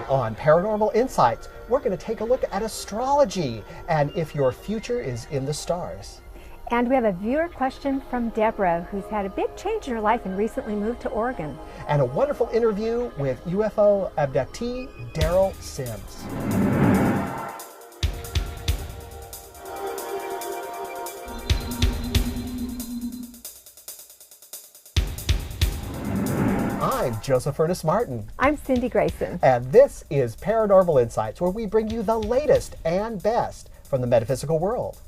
on Paranormal Insights, we're going to take a look at astrology and if your future is in the stars. And we have a viewer question from Deborah, who's had a big change in her life and recently moved to Oregon. And a wonderful interview with UFO Abductee Derrell Sims. I'm Joseph Ernest Martin. I'm Cindy Grayson. And this is Paranormal Insights, where we bring you the latest and best from the metaphysical world.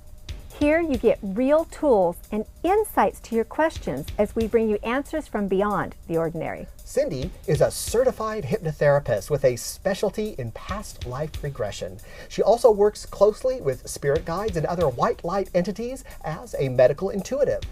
Here you get real tools and insights to your questions as we bring you answers from beyond the ordinary. Cindy is a certified hypnotherapist with a specialty in past life regression. She also works closely with spirit guides and other white light entities as a medical intuitive.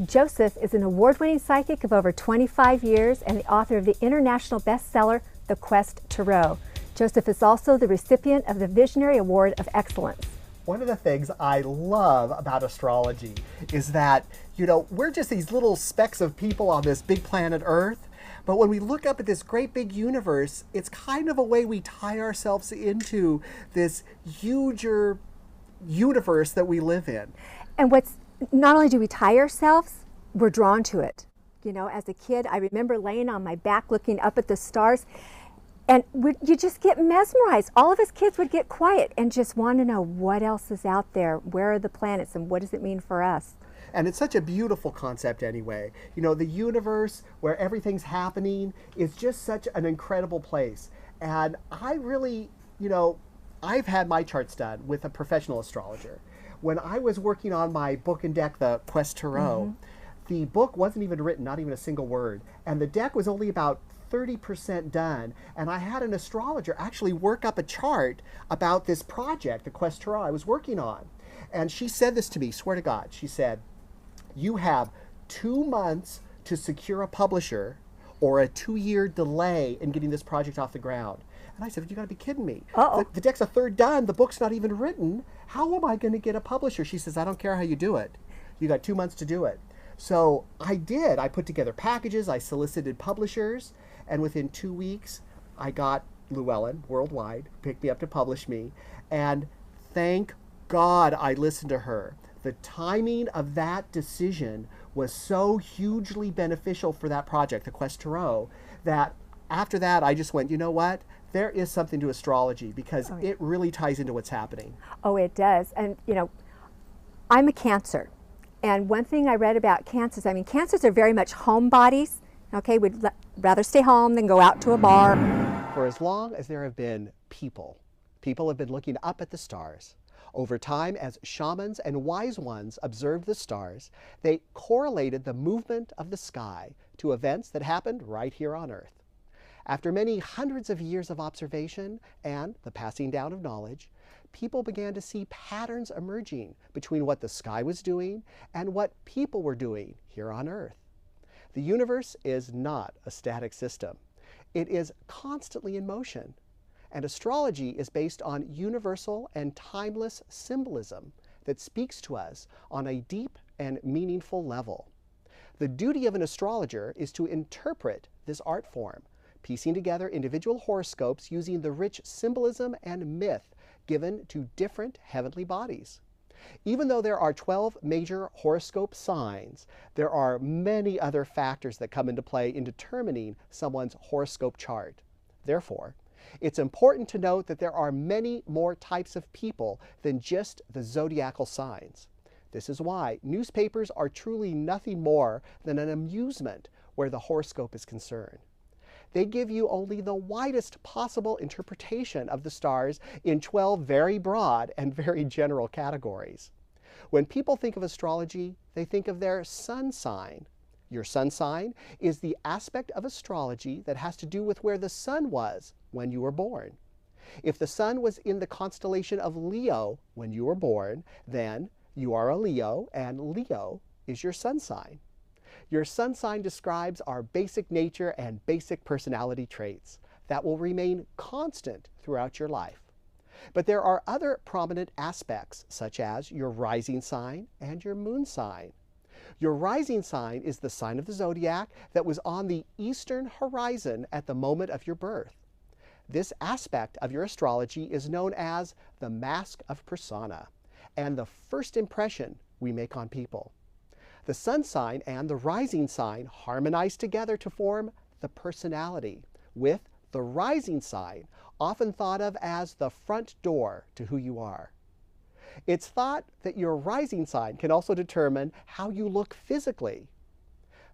Joseph is an award-winning psychic of over 25 years and the author of the international bestseller, The Quest to Row. Joseph is also the recipient of the Visionary Award of Excellence. One of the things I love about astrology is that, we're just these little specks of people on this big planet Earth. But when we look up at this great big universe, it's kind of a way we tie ourselves into this huger universe that we live in. And not only do we tie ourselves, we're drawn to it. As a kid, I remember laying on my back looking up at the stars, and you just get mesmerized. All of us kids would get quiet and just want to know what else is out there, where are the planets, and what does it mean for us? And it's such a beautiful concept anyway. The universe where everything's happening is just such an incredible place. And I really, I've had my charts done with a professional astrologer. When I was working on my book and deck, The Quest to Row, the book wasn't even written, not even a single word. And the deck was only about 30% done. And I had an astrologer actually work up a chart about this project, The Quest to Row, I was working on. And she said this to me, swear to God. She said, you have 2 months to secure a publisher or a 2-year delay in getting this project off the ground. And I said, you gotta be kidding me. The deck's a third done, the book's not even written. How am I gonna get a publisher? She says, I don't care how you do it. You got 2 months to do it. So I did. I put together packages, I solicited publishers, and within 2 weeks, I got Llewellyn Worldwide, picked me up to publish me, and thank God I listened to her. The timing of that decision was so hugely beneficial for that project, The Quest to Row, that after that I just went, you know what? There is something to astrology because it really ties into what's happening. Oh, it does. And, I'm a Cancer. And one thing I read about Cancers, Cancers are very much homebodies. Okay, we'd rather stay home than go out to a bar. For as long as there have been people have been looking up at the stars. Over time, as shamans and wise ones observed the stars, they correlated the movement of the sky to events that happened right here on Earth. After many hundreds of years of observation and the passing down of knowledge, people began to see patterns emerging between what the sky was doing and what people were doing here on Earth. The universe is not a static system. It is constantly in motion. And astrology is based on universal and timeless symbolism that speaks to us on a deep and meaningful level. The duty of an astrologer is to interpret this art form, piecing together individual horoscopes using the rich symbolism and myth given to different heavenly bodies. Even though there are 12 major horoscope signs, there are many other factors that come into play in determining someone's horoscope chart. Therefore, it's important to note that there are many more types of people than just the zodiacal signs. This is why newspapers are truly nothing more than an amusement where the horoscope is concerned. They give you only the widest possible interpretation of the stars in 12 very broad and very general categories. When people think of astrology, they think of their sun sign. Your sun sign is the aspect of astrology that has to do with where the sun was when you were born. If the sun was in the constellation of Leo when you were born, then you are a Leo, and Leo is your sun sign. Your sun sign describes our basic nature and basic personality traits that will remain constant throughout your life. But there are other prominent aspects, such as your rising sign and your moon sign. Your rising sign is the sign of the zodiac that was on the eastern horizon at the moment of your birth. This aspect of your astrology is known as the mask of persona and the first impression we make on people. The sun sign and the rising sign harmonize together to form the personality, with the rising sign often thought of as the front door to who you are. It's thought that your rising sign can also determine how you look physically.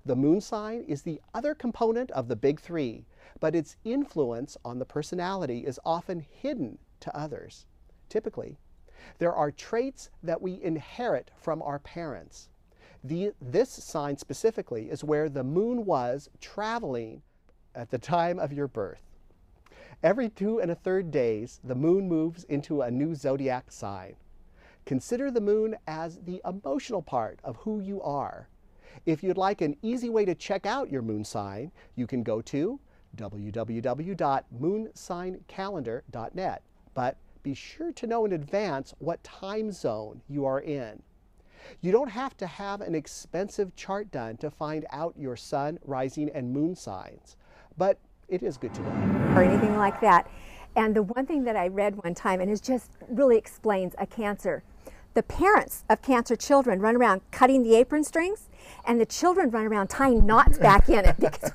The moon sign is the other component of the big three, but its influence on the personality is often hidden to others. Typically, there are traits that we inherit from our parents. This sign specifically is where the moon was traveling at the time of your birth. Every 2 1/3 days, the moon moves into a new zodiac sign. Consider the moon as the emotional part of who you are. If you'd like an easy way to check out your moon sign, you can go to www.moonsigncalendar.net. But be sure to know in advance what time zone you are in. You don't have to have an expensive chart done to find out your sun, rising, and moon signs, but it is good to know. Or anything like that. And the one thing that I read one time, and it just really explains a Cancer. The parents of Cancer children run around cutting the apron strings, and the children run around tying knots back in it because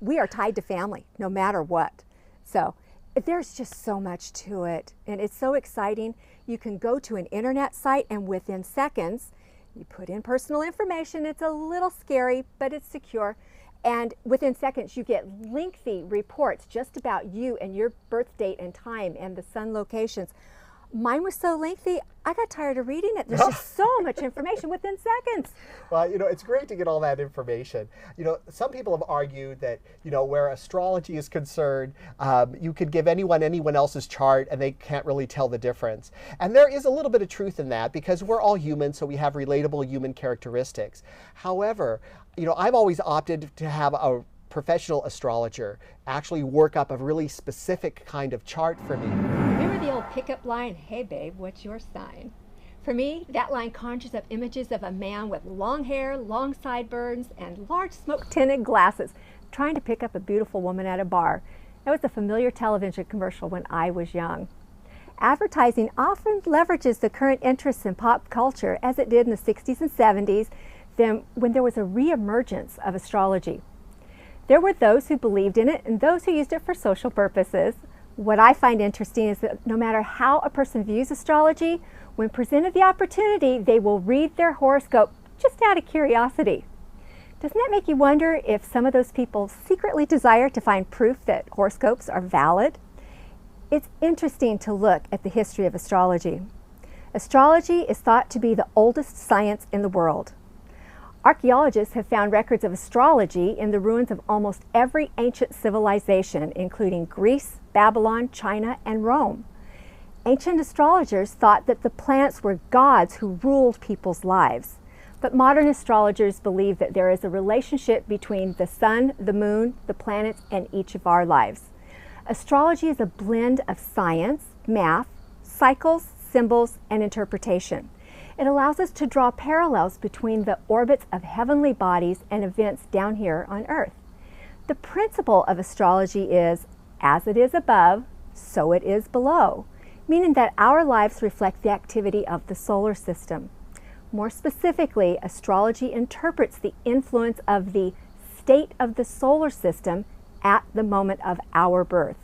we are tied to family no matter what. So there's just so much to it, and it's so exciting. You can go to an internet site, and within seconds, you put in personal information. It's a little scary, but it's secure. And within seconds, you get lengthy reports just about you and your birth date and time and the sun locations. Mine was so lengthy, I got tired of reading it. There's just so much information within seconds. Well, it's great to get all that information. Some people have argued that, where astrology is concerned, you could give anyone else's chart and they can't really tell the difference. And there is a little bit of truth in that because we're all human, so we have relatable human characteristics. However, I've always opted to have a professional astrologer actually work up a really specific kind of chart for me. Remember the old pickup line, "Hey babe, what's your sign?" For me, that line conjures up images of a man with long hair, long sideburns, and large smoke-tinted glasses trying to pick up a beautiful woman at a bar. That was a familiar television commercial when I was young. Advertising often leverages the current interests in pop culture as it did in the 60s and 70s, then when there was a re-emergence of astrology. There were those who believed in it and those who used it for social purposes. What I find interesting is that no matter how a person views astrology, when presented the opportunity, they will read their horoscope just out of curiosity. Doesn't that make you wonder if some of those people secretly desire to find proof that horoscopes are valid? It's interesting to look at the history of astrology. Astrology is thought to be the oldest science in the world. Archaeologists have found records of astrology in the ruins of almost every ancient civilization, including Greece, Babylon, China, and Rome. Ancient astrologers thought that the planets were gods who ruled people's lives. But modern astrologers believe that there is a relationship between the sun, the moon, the planets, and each of our lives. Astrology is a blend of science, math, cycles, symbols, and interpretation. It allows us to draw parallels between the orbits of heavenly bodies and events down here on Earth. The principle of astrology is, as it is above, so it is below, meaning that our lives reflect the activity of the solar system. More specifically, astrology interprets the influence of the state of the solar system at the moment of our birth.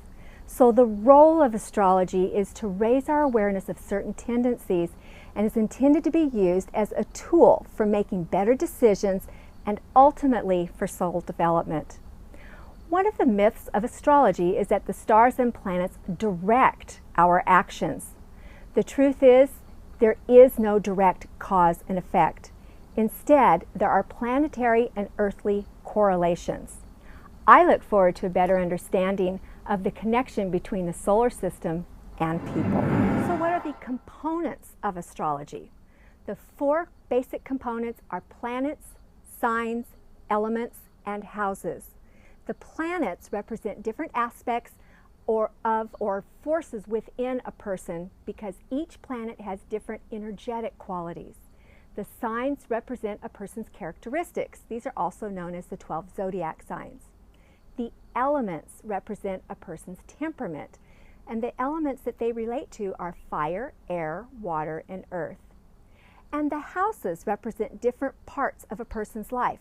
So the role of astrology is to raise our awareness of certain tendencies and is intended to be used as a tool for making better decisions and ultimately for soul development. One of the myths of astrology is that the stars and planets direct our actions. The truth is, there is no direct cause and effect. Instead, there are planetary and earthly correlations. I look forward to a better understanding of the connection between the solar system and people. So what are the components of astrology? The 4 basic components are planets, signs, elements, and houses. The planets represent different aspects or forces within a person because each planet has different energetic qualities. The signs represent a person's characteristics. These are also known as the 12 zodiac signs. The elements represent a person's temperament, and the elements that they relate to are fire, air, water, and earth. And the houses represent different parts of a person's life.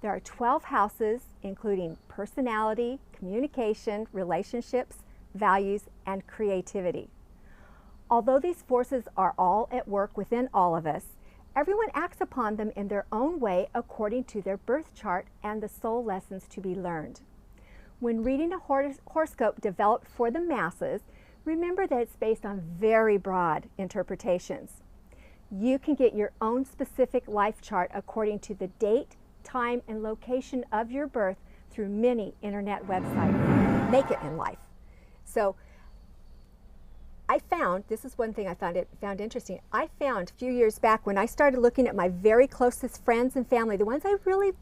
There are 12 houses, including personality, communication, relationships, values, and creativity. Although these forces are all at work within all of us, everyone acts upon them in their own way according to their birth chart and the soul lessons to be learned. When reading a horoscope developed for the masses, remember that it's based on very broad interpretations. You can get your own specific life chart according to the date, time, and location of your birth through many internet websites. Make it in life. So I found, this is one thing I found interesting, I found a few years back when I started looking at my very closest friends and family, the ones I really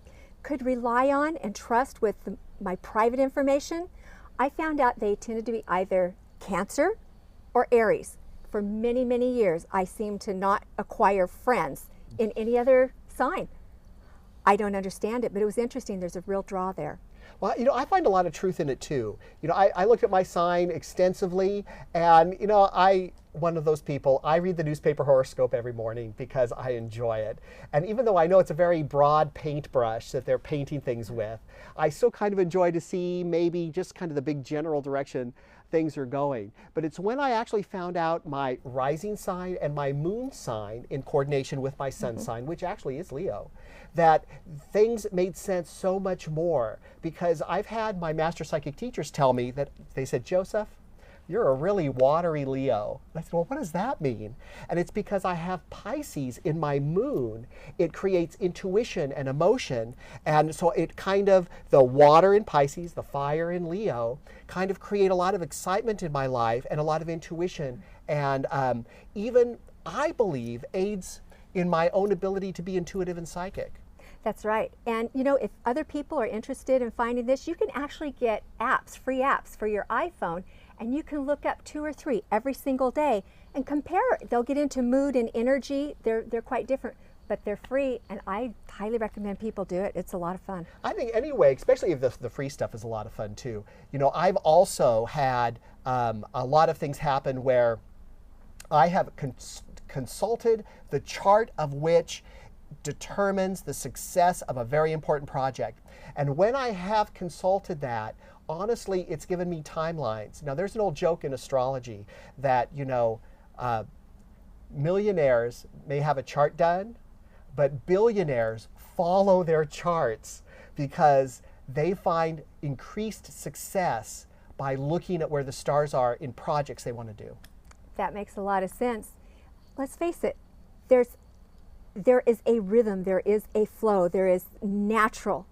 could rely on and trust with my private information, I found out they tended to be either Cancer or Aries. For many, many years, I seemed to not acquire friends in any other sign. I don't understand it, but it was interesting. There's a real draw there. Well, I find a lot of truth in it too. I looked at my sign extensively, and one of those people, I read the newspaper horoscope every morning because I enjoy it. And even though I know it's a very broad paintbrush that they're painting things with, I still kind of enjoy to see maybe just kind of the big general direction things are going. But it's when I actually found out my rising sign and my moon sign in coordination with my sun sign, which actually is Leo, that things made sense so much more, because I've had my master psychic teachers tell me that they said, Joseph, you're a really watery Leo. I said, well, what does that mean? And it's because I have Pisces in my moon. It creates intuition and emotion. And so it kind of, the water in Pisces, the fire in Leo, kind of create a lot of excitement in my life and a lot of intuition. And even, I believe, aids in my own ability to be intuitive and psychic. That's right. And if other people are interested in finding this, you can actually get apps, free apps for your iPhone, and you can look up 2 or 3 every single day and compare it. They'll get into mood and energy. They're quite different, but they're free, and I highly recommend people do it. It's a lot of fun. I think anyway, especially if the free stuff is a lot of fun too. I've also had a lot of things happen where I have consulted the chart of which determines the success of a very important project. And when I have consulted that, honestly, it's given me timelines. Now, there's an old joke in astrology that, millionaires may have a chart done, but billionaires follow their charts because they find increased success by looking at where the stars are in projects they want to do. That makes a lot of sense. Let's face it, there is a rhythm, there is a flow, there is natural,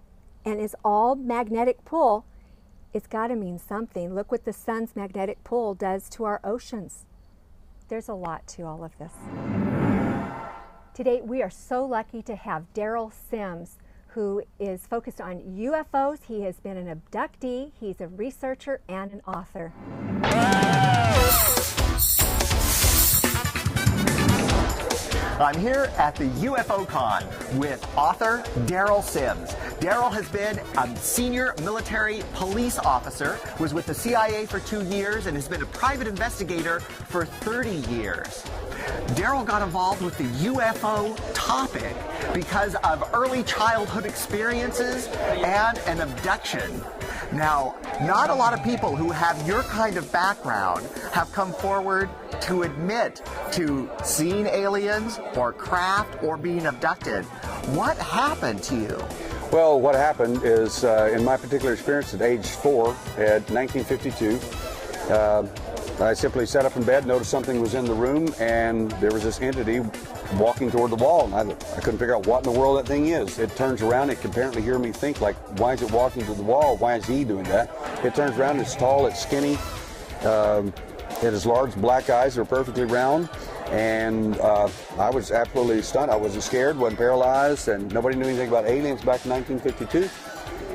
and it's all magnetic pull. It's got to mean something. Look what the sun's magnetic pull does to our oceans. There's a lot to all of this. Today, we are so lucky to have Derrell Sims, who is focused on UFOs. He has been an abductee, he's a researcher, and an author. I'm here at the UFO Con with author Derrell Sims. Derrell has been a senior military police officer, was with the CIA for 2 years, and has been a private investigator for 30 years. Derrell got involved with the UFO topic because of early childhood experiences and an abduction. Now, not a lot of people who have your kind of background have come forward to admit to seeing aliens or craft or being abducted. What happened to you? Well, what happened is, in my particular experience at age 4, at 1952, I simply sat up in bed, noticed something was in the room, and there was this entity walking toward the wall. And I couldn't figure out what in the world that thing is. It turns around, it can apparently hear me think, like, why is it walking to the wall? Why is he doing that? It turns around, it's tall, it's skinny, it has large black eyes that are perfectly round, and I was absolutely stunned. I wasn't scared, wasn't paralyzed, and nobody knew anything about aliens back in 1952.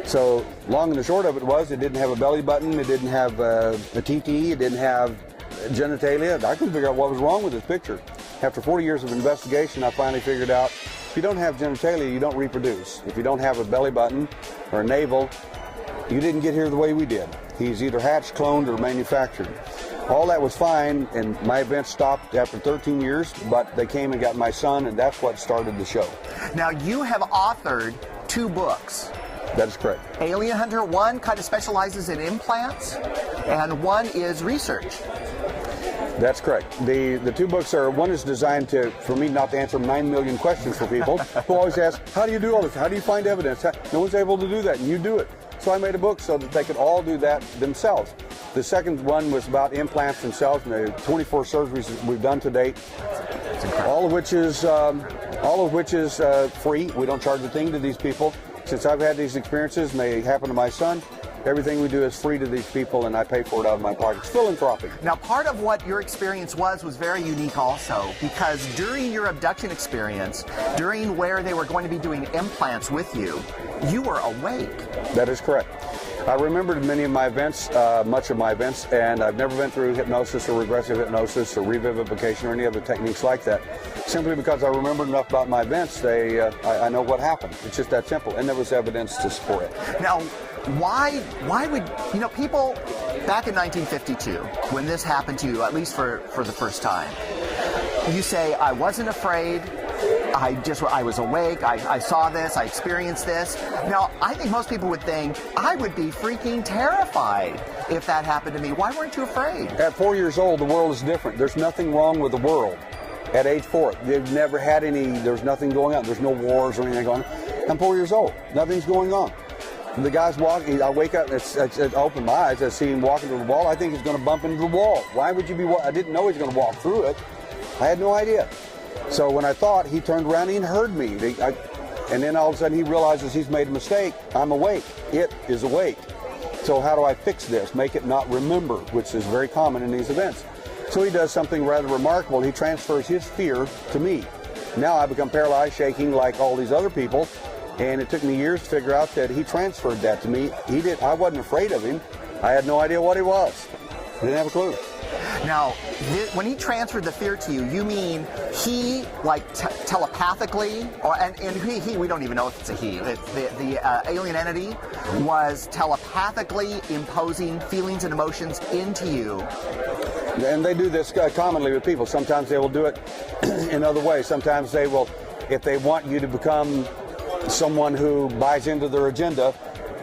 So long and the short of it was, it didn't have a belly button, it didn't have a TT, it didn't have genitalia. I couldn't figure out what was wrong with this picture. After 40 years of investigation, I finally figured out, if you don't have genitalia, you don't reproduce. If you don't have a belly button or a navel, you didn't get here the way we did. He's either hatched, cloned, or manufactured. All that was fine, and my event stopped after 13 years, but they came and got my son, and that's what started the show. Now, you have authored 2 books. That is correct. Alien Hunter, one kind of specializes in implants, and one is research. That's correct. The 2 books are, one is designed for me not to answer 9 million questions for people who always ask, how do you do all this? How do you find evidence? No one's able to do that, and you do it. So I made a book so that they could all do that themselves. The second one was about implants themselves and the 24 surgeries we've done to date, all of which is free. We don't charge a thing to these people. Since I've had these experiences and they happen to my son, everything we do is free to these people, and I pay for it out of my pocket. It's philanthropic. Now, part of what your experience was very unique also, because during your abduction experience, during where they were going to be doing implants with you, you were awake. That is correct. I remembered many of my events, much of my events, and I've never been through hypnosis or regressive hypnosis or revivification or any other techniques like that. Simply because I remembered enough about my events, I know what happened. It's just that simple, and there was evidence to support it. Now, why would, people back in 1952, when this happened to you, at least for the first time, you say, I wasn't afraid, I was awake, I saw this, I experienced this. Now, I think most people would think, I would be freaking terrified if that happened to me. Why weren't you afraid? At 4 years old, the world is different. There's nothing wrong with the world. At age 4, they've never had there's nothing going on. There's no wars or anything going on. I'm 4 years old. Nothing's going on. The guy's walking, I wake up, I open my eyes, I see him walking to the wall. I think he's going to bump into the wall. Why would you be, I didn't know he was going to walk through it. I had no idea. So when I thought, he turned around and heard me. And then all of a sudden he realizes he's made a mistake. I'm awake. It is awake. So how do I fix this? Make it not remember, which is very common in these events. So he does something rather remarkable. He transfers his fear to me. Now I become paralyzed, shaking like all these other people. And it took me years to figure out that he transferred that to me. I wasn't afraid of him. I had no idea what he was. I didn't have a clue. Now, when he transferred the fear to you, you mean he, telepathically, we don't even know if it's a he, the alien entity was telepathically imposing feelings and emotions into you? And they do this commonly with people. Sometimes they will do it in other ways. Sometimes they will, if they want you to become someone who buys into their agenda,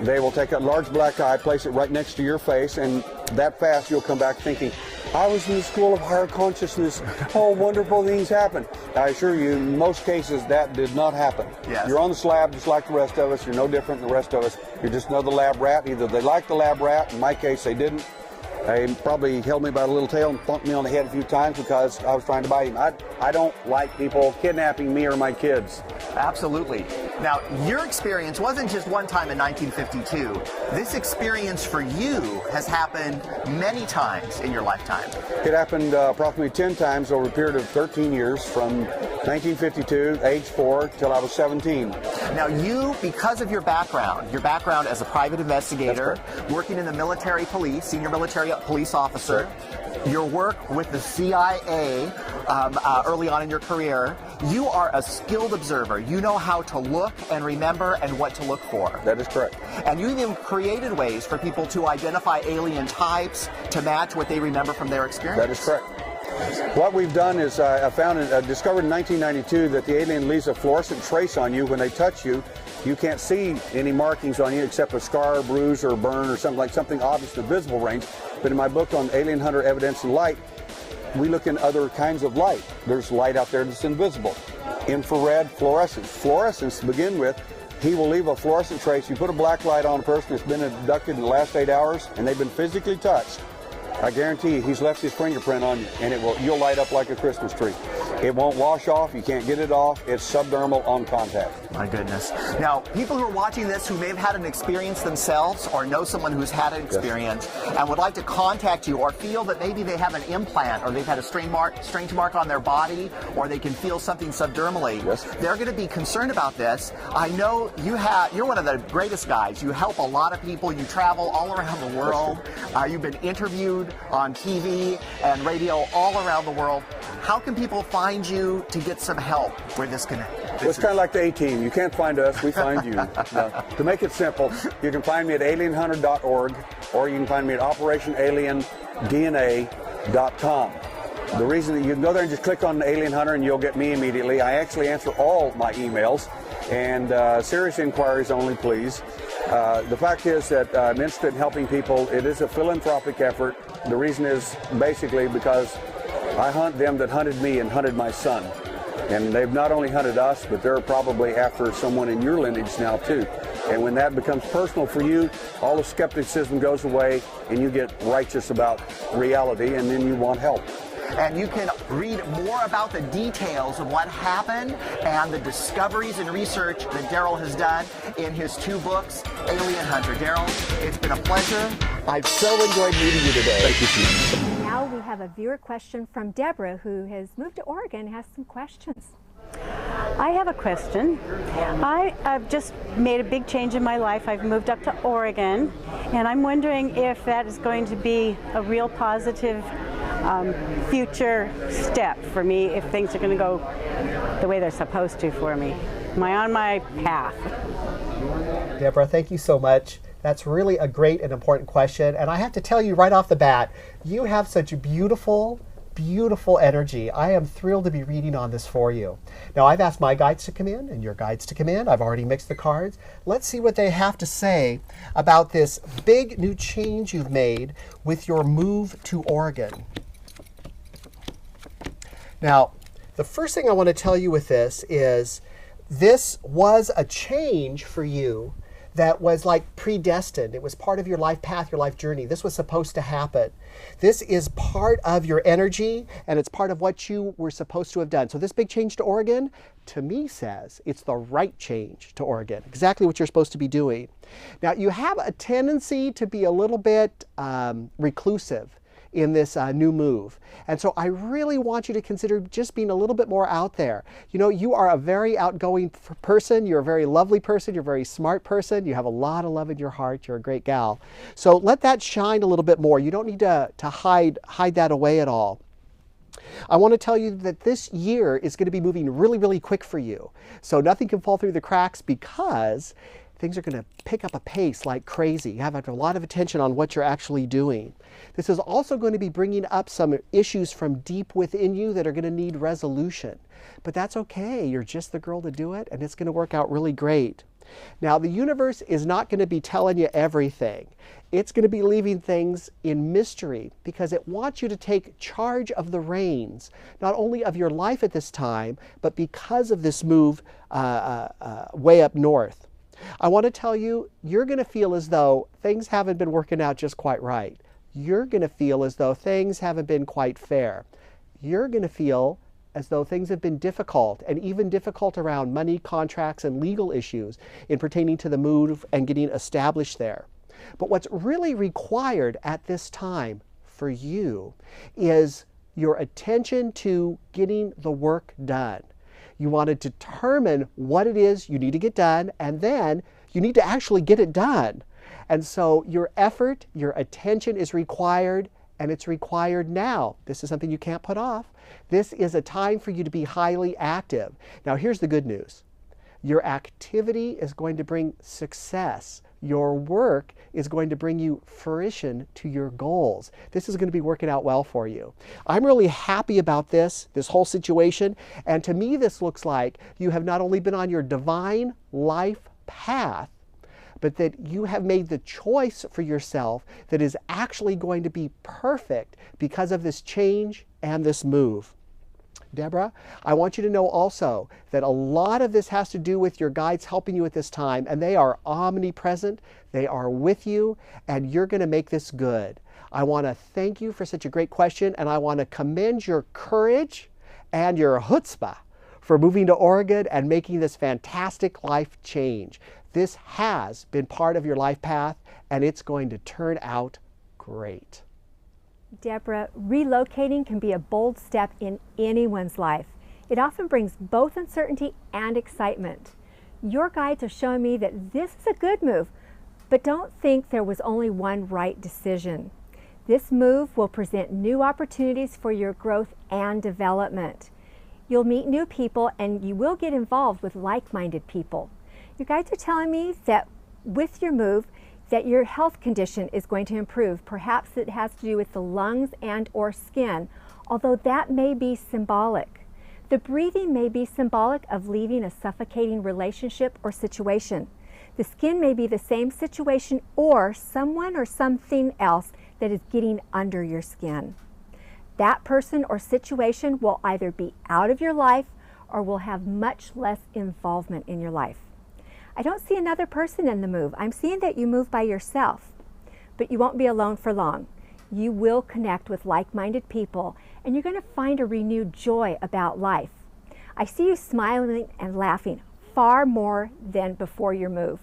they will take a large black eye, place it right next to your face, and that fast you'll come back thinking, I was in the school of higher consciousness. Oh, wonderful things happen. I assure you, in most cases, that did not happen. Yes. You're on the slab just like the rest of us. You're no different than the rest of us. You're just another lab rat. Either they like the lab rat, in my case, they didn't. They probably held me by the little tail and thumped me on the head a few times because I was trying to bite him. I don't like people kidnapping me or my kids. Absolutely. Now, your experience wasn't just one time in 1952. This experience for you has happened many times in your lifetime. It happened approximately 10 times over a period of 13 years, from 1952, age 4, till I was 17. Now, you, because of your background as a private investigator, working in the military police, senior military police officer, your work with the CIA early on in your career, you are a skilled observer. You know how to look and remember and what to look for. That is correct. And you even created ways for people to identify alien types to match what they remember from their experience. That is correct. What we've done is I discovered in 1992 that the alien leaves a fluorescent trace on you. When they touch you, you can't see any markings on you except a scar, bruise, or burn, or something obvious in the visible range. But in my book on Alien Hunter Evidence and Light, we look in other kinds of light. There's light out there that's invisible. Infrared, fluorescence. Fluorescence, to begin with, he will leave a fluorescent trace. You put a black light on a person that's been abducted in the last 8 hours, and they've been physically touched. I guarantee you, he's left his fingerprint on you, and you'll light up like a Christmas tree. It won't wash off. You can't get it off. It's subdermal on contact. My goodness. Now, people who are watching this who may have had an experience themselves or know someone who's had an experience and would like to contact you or feel that maybe they have an implant or they've had a strange mark on their body or they can feel something subdermally, they're going to be concerned about this. I know you're one of the greatest guys. You help a lot of people. You travel all around the world. You've been interviewed on TV and radio all around the world. How can people find you to get some help where this can Well, it's kind of like the A-Team. You can't find us, we find you. Now, to make it simple, you can find me at alienhunter.org, or you can find me at operationaliendna.com. The reason that you can go there and just click on Alien Hunter and you'll get me immediately. I actually answer all my emails, and serious inquiries only, please. The fact is that I'm interested in helping people. It is a philanthropic effort. The reason is basically because I hunt them that hunted me and hunted my son. And they've not only hunted us, but they're probably after someone in your lineage now too. And when that becomes personal for you, all the skepticism goes away and you get righteous about reality, and then you want help. And you can read more about the details of what happened and the discoveries and research that Derrell has done in his 2 books, Alien Hunter. Derrell, it's been a pleasure. I've so enjoyed meeting you today. Thank you, Steve. Now we have a viewer question from Deborah, who has moved to Oregon and has some questions. I have a question. I've just made a big change in my life. I've moved up to Oregon, and I'm wondering if that is going to be a real positive future step for me, if things are going to go the way they're supposed to for me. Am I on my path? Deborah, thank you so much. That's really a great and important question. And I have to tell you right off the bat, you have such beautiful, beautiful energy. I am thrilled to be reading on this for you. Now, I've asked my guides to come in and your guides to come in. I've already mixed the cards. Let's see what they have to say about this big new change you've made with your move to Oregon. Now, the first thing I want to tell you with this is this was a change for you that was like predestined. It was part of your life path, your life journey. This was supposed to happen. This is part of your energy, and it's part of what you were supposed to have done. So this big change to Oregon, to me, says it's the right change to Oregon, exactly what you're supposed to be doing. Now, you have a tendency to be a little bit reclusive in this new move. And so I really want you to consider just being a little bit more out there. You know, you are a very outgoing person. You're a very lovely person. You're a very smart person. You have a lot of love in your heart. You're a great gal. So let that shine a little bit more. You don't need to hide that away at all. I want to tell you that this year is going to be moving really, really quick for you. So nothing can fall through the cracks, because things are going to pick up a pace like crazy. You have a lot of attention on what you're actually doing. This is also going to be bringing up some issues from deep within you that are going to need resolution. But that's okay. You're just the girl to do it, and it's going to work out really great. Now, the universe is not going to be telling you everything. It's going to be leaving things in mystery, because it wants you to take charge of the reins, not only of your life at this time, but because of this move way up north. I want to tell you, you're going to feel as though things haven't been working out just quite right. You're going to feel as though things haven't been quite fair. You're going to feel as though things have been difficult, and even difficult around money, contracts, and legal issues in pertaining to the move and getting established there. But what's really required at this time for you is your attention to getting the work done. You want to determine what it is you need to get done, and then you need to actually get it done. And so your effort, your attention is required, and it's required now. This is something you can't put off. This is a time for you to be highly active. Now, here's the good news. Your activity is going to bring success. Your work is going to bring you fruition to your goals. This is going to be working out well for you. I'm really happy about this whole situation. And to me, this looks like you have not only been on your divine life path, but that you have made the choice for yourself that is actually going to be perfect because of this change and this move. Deborah, I want you to know also that a lot of this has to do with your guides helping you at this time, and they are omnipresent, they are with you, and you're going to make this good. I want to thank you for such a great question, and I want to commend your courage and your chutzpah for moving to Oregon and making this fantastic life change. This has been part of your life path, and it's going to turn out great. Deborah, relocating can be a bold step in anyone's life. It often brings both uncertainty and excitement. Your guides are showing me that this is a good move, but don't think there was only one right decision. This move will present new opportunities for your growth and development. You'll meet new people and you will get involved with like-minded people. Your guides are telling me that with your move, that your health condition is going to improve. Perhaps it has to do with the lungs and or skin, although that may be symbolic. The breathing may be symbolic of leaving a suffocating relationship or situation. The skin may be the same situation or someone or something else that is getting under your skin. That person or situation will either be out of your life or will have much less involvement in your life. I don't see another person in the move. I'm seeing that you move by yourself, but you won't be alone for long. You will connect with like-minded people and you're going to find a renewed joy about life. I see you smiling and laughing far more than before your move.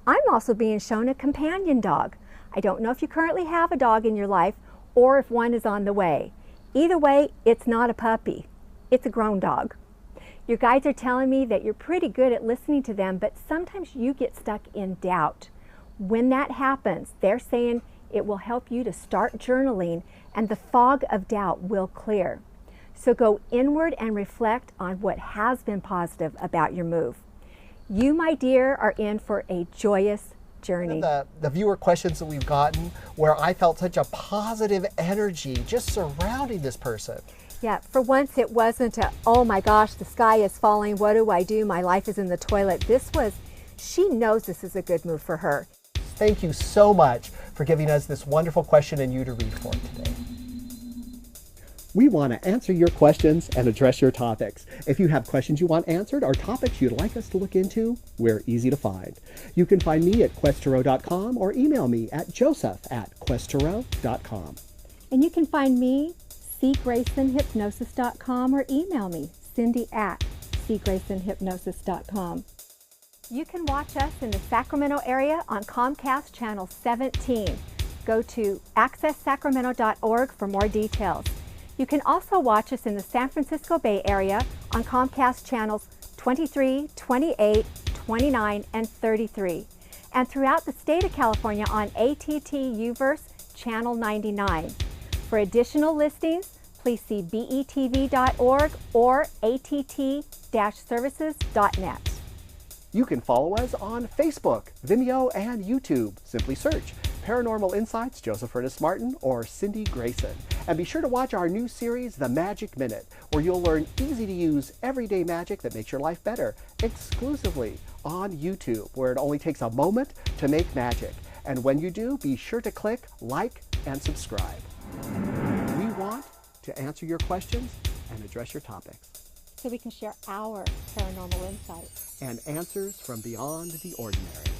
I'm also being shown a companion dog. I don't know if you currently have a dog in your life or if one is on the way. Either way, it's not a puppy. It's a grown dog. Your guides are telling me that you're pretty good at listening to them, but sometimes you get stuck in doubt. When that happens, they're saying it will help you to start journaling and the fog of doubt will clear. So go inward and reflect on what has been positive about your move. You, my dear, are in for a joyous journey. The viewer questions that we've gotten where I felt such a positive energy just surrounding this person. Yeah, for once it wasn't a, oh my gosh, the sky is falling, what do I do? My life is in the toilet. This was, she knows this is a good move for her. Thank you so much for giving us this wonderful question and you to read for today. We want to answer your questions and address your topics. If you have questions you want answered or topics you'd like us to look into, we're easy to find. You can find me at questtarot.com or email me at joseph@questtarot.com. And you can find me, cgraysonhypnosis.com, or email me, cindy@cgraysonhypnosis.com. You can watch us in the Sacramento area on Comcast Channel 17. Go to accesssacramento.org for more details. You can also watch us in the San Francisco Bay Area on Comcast Channels 23, 28, 29, and 33. And throughout the state of California on ATT Uverse Channel 99. For additional listings, please see betv.org or att-services.net. You can follow us on Facebook, Vimeo, and YouTube. Simply search Paranormal Insights, Joseph Ernest Martin, or Cindy Grayson. And be sure to watch our new series, The Magic Minute, where you'll learn easy-to-use everyday magic that makes your life better, exclusively on YouTube, where it only takes a moment to make magic. And when you do, be sure to click like and subscribe. We want to answer your questions and address your topics. So we can share our paranormal insights And answers from beyond the ordinary.